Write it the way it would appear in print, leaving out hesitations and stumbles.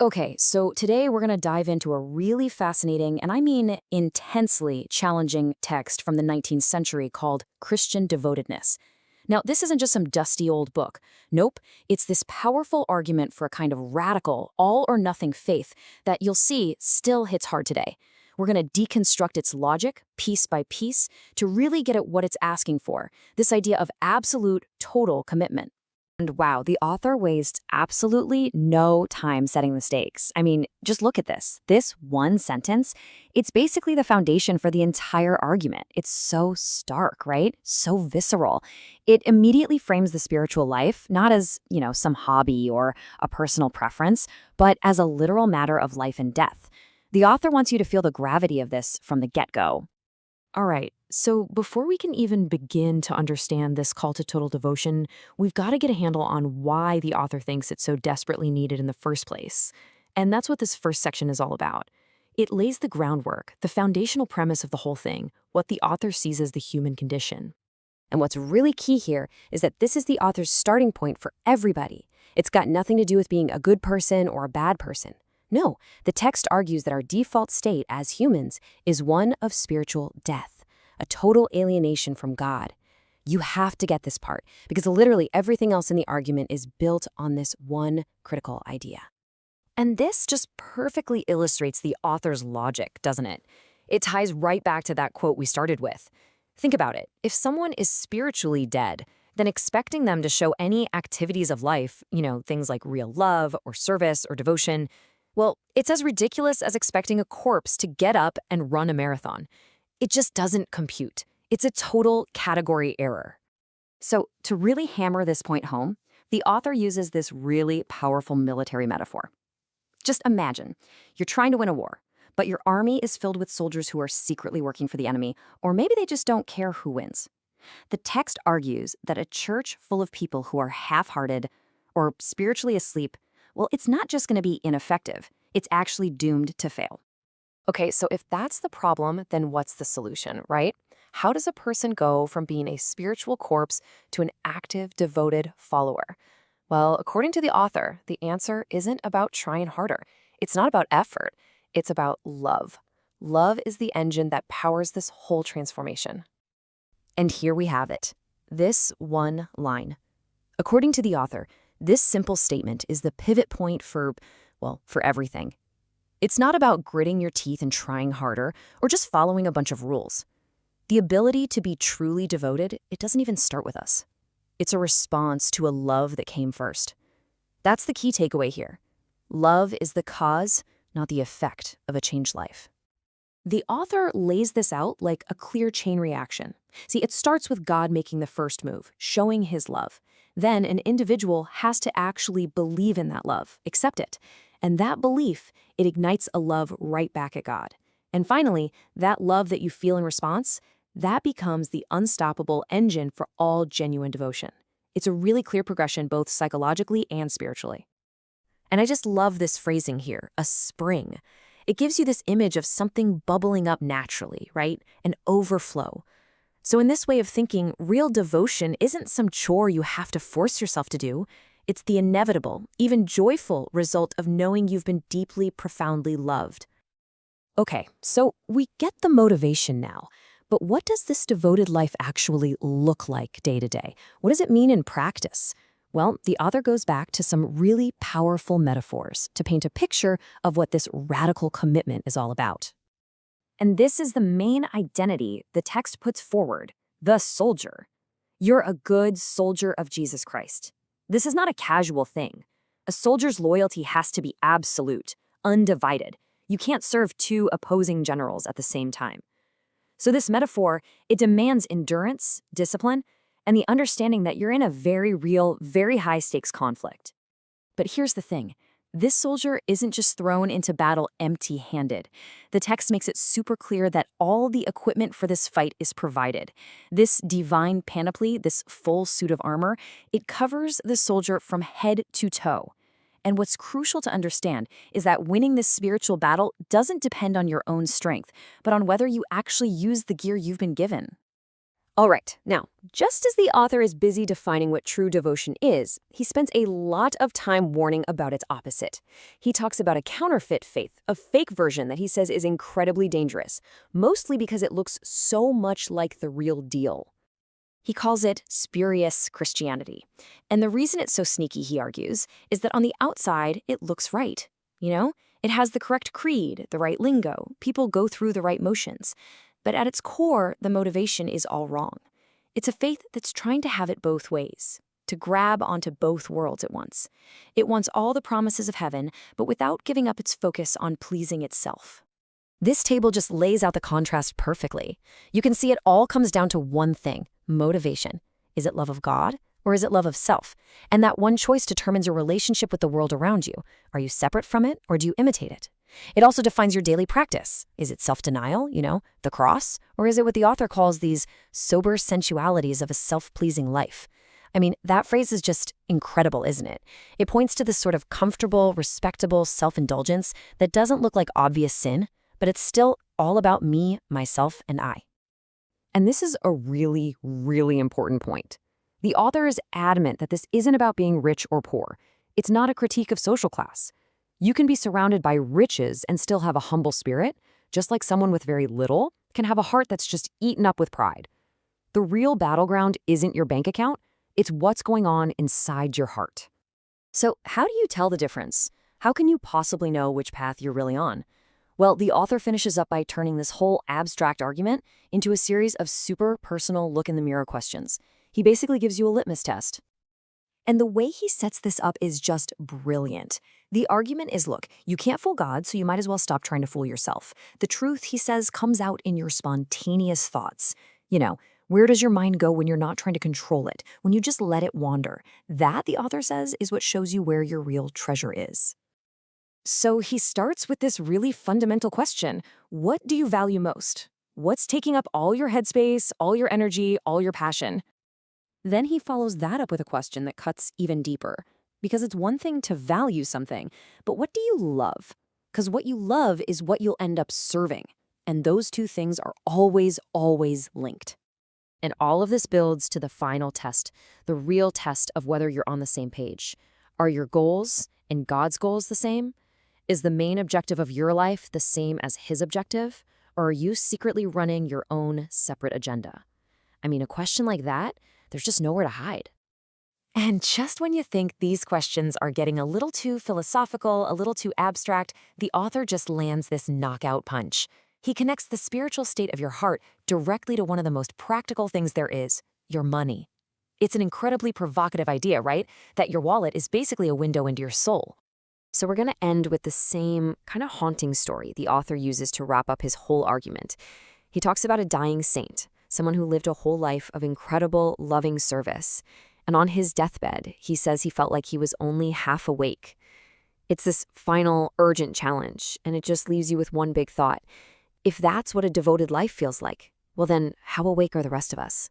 Okay, so today we're going to dive into a really fascinating, and I mean intensely challenging text from the 19th century called Christian Devotedness. Now, this isn't just some dusty old book. Nope, it's this powerful argument for a kind of radical, all or nothing faith that you'll see still hits hard today. We're going to deconstruct its logic, piece by piece, to really get at what it's asking for, this idea of absolute, total commitment. And wow, the author wastes absolutely no time setting the stakes. I mean, just look at this. This one sentence, it's basically the foundation for the entire argument. It's so stark, right? So visceral. It immediately frames the spiritual life, not as, some hobby or a personal preference, but as a literal matter of life and death. The author wants you to feel the gravity of this from the get-go. All right, so before we can even begin to understand this call to total devotion, we've got to get a handle on why the author thinks it's so desperately needed in the first place. And that's what this first section is all about. It lays the groundwork, the foundational premise of the whole thing, what the author sees as the human condition. And what's really key here is that this is the author's starting point for everybody. It's got nothing to do with being a good person or a bad person. No, the text argues that our default state as humans is one of spiritual death, a total alienation from God. You have to get this part, because literally everything else in the argument is built on this one critical idea. And this just perfectly illustrates the author's logic, doesn't it? It ties right back to that quote we started with. Think about it. If someone is spiritually dead, then expecting them to show any activities of life, things like real love or service or devotion, well, it's as ridiculous as expecting a corpse to get up and run a marathon. It just doesn't compute. It's a total category error. So, to really hammer this point home, the author uses this really powerful military metaphor. Just imagine, you're trying to win a war, but your army is filled with soldiers who are secretly working for the enemy, or maybe they just don't care who wins. The text argues that a church full of people who are half-hearted or spiritually asleep, well, it's not just going to be ineffective. It's actually doomed to fail. Okay, so if that's the problem, then what's the solution, right? How does a person go from being a spiritual corpse to an active, devoted follower? Well, according to the author, the answer isn't about trying harder. It's not about effort. It's about love. Love is the engine that powers this whole transformation. And here we have it. This one line. According to the author, this simple statement is the pivot point for everything. It's not about gritting your teeth and trying harder or just following a bunch of rules. The ability to be truly devoted, it doesn't even start with us. It's a response to a love that came first. That's the key takeaway here. Love is the cause, not the effect of a changed life. The author lays this out like a clear chain reaction. See, it starts with God making the first move, showing his love. Then an individual has to actually believe in that love, accept it. And that belief, it ignites a love right back at God. And finally, that love that you feel in response, that becomes the unstoppable engine for all genuine devotion. It's a really clear progression both psychologically and spiritually. And I just love this phrasing here, a spring. It gives you this image of something bubbling up naturally, right? An overflow. So in this way of thinking, real devotion isn't some chore you have to force yourself to do. It's the inevitable, even joyful result of knowing you've been deeply, profoundly loved. Okay, so we get the motivation now. But what does this devoted life actually look like day to day? What does it mean in practice? Well, the author goes back to some really powerful metaphors to paint a picture of what this radical commitment is all about. And this is the main identity the text puts forward, the soldier. You're a good soldier of Jesus Christ. This is not a casual thing. A soldier's loyalty has to be absolute, undivided. You can't serve two opposing generals at the same time. So this metaphor, it demands endurance, discipline, and the understanding that you're in a very real, very high-stakes conflict. But here's the thing. This soldier isn't just thrown into battle empty-handed. The text makes it super clear that all the equipment for this fight is provided. This divine panoply, this full suit of armor, it covers the soldier from head to toe. And what's crucial to understand is that winning this spiritual battle doesn't depend on your own strength, but on whether you actually use the gear you've been given. All right, now, just as the author is busy defining what true devotion is, he spends a lot of time warning about its opposite. He talks about a counterfeit faith, a fake version that he says is incredibly dangerous, mostly because it looks so much like the real deal. He calls it spurious Christianity. And the reason it's so sneaky, he argues, is that on the outside, it looks right. It has the correct creed, the right lingo, people go through the right motions. But at its core, the motivation is all wrong. It's a faith that's trying to have it both ways, to grab onto both worlds at once. It wants all the promises of heaven, but without giving up its focus on pleasing itself. This table just lays out the contrast perfectly. You can see it all comes down to one thing: motivation. Is it love of God, or is it love of self? And that one choice determines your relationship with the world around you. Are you separate from it, or do you imitate it? It also defines your daily practice. Is it self-denial, the cross? Or is it what the author calls these sober sensualities of a self-pleasing life? I mean, that phrase is just incredible, isn't it? It points to this sort of comfortable, respectable self-indulgence that doesn't look like obvious sin, but it's still all about me, myself, and I. And this is a really, really important point. The author is adamant that this isn't about being rich or poor. It's not a critique of social class. You can be surrounded by riches and still have a humble spirit, just like someone with very little can have a heart that's just eaten up with pride. The real battleground isn't your bank account, it's what's going on inside your heart. So how do you tell the difference? How can you possibly know which path you're really on? Well, the author finishes up by turning this whole abstract argument into a series of super personal look-in-the-mirror questions. He basically gives you a litmus test. And the way he sets this up is just brilliant. The argument is, look, you can't fool God, so you might as well stop trying to fool yourself. The truth, he says, comes out in your spontaneous thoughts. Where does your mind go when you're not trying to control it, when you just let it wander? That, the author says, is what shows you where your real treasure is. So he starts with this really fundamental question. What do you value most? What's taking up all your headspace, all your energy, all your passion? Then he follows that up with a question that cuts even deeper. Because it's one thing to value something, but what do you love? Because what you love is what you'll end up serving. And those two things are always, always linked. And all of this builds to the final test, the real test of whether you're on the same page. Are your goals and God's goals the same? Is the main objective of your life the same as his objective? Or are you secretly running your own separate agenda? I mean, a question like that, there's just nowhere to hide. And just when you think these questions are getting a little too philosophical, a little too abstract, the author just lands this knockout punch. He connects the spiritual state of your heart directly to one of the most practical things there is, your money. It's an incredibly provocative idea, right? That your wallet is basically a window into your soul. So we're going to end with the same kind of haunting story the author uses to wrap up his whole argument. He talks about a dying saint, someone who lived a whole life of incredible, loving service. And on his deathbed, he says he felt like he was only half awake. It's this final, urgent challenge, and it just leaves you with one big thought. If that's what a devoted life feels like, well then, how awake are the rest of us?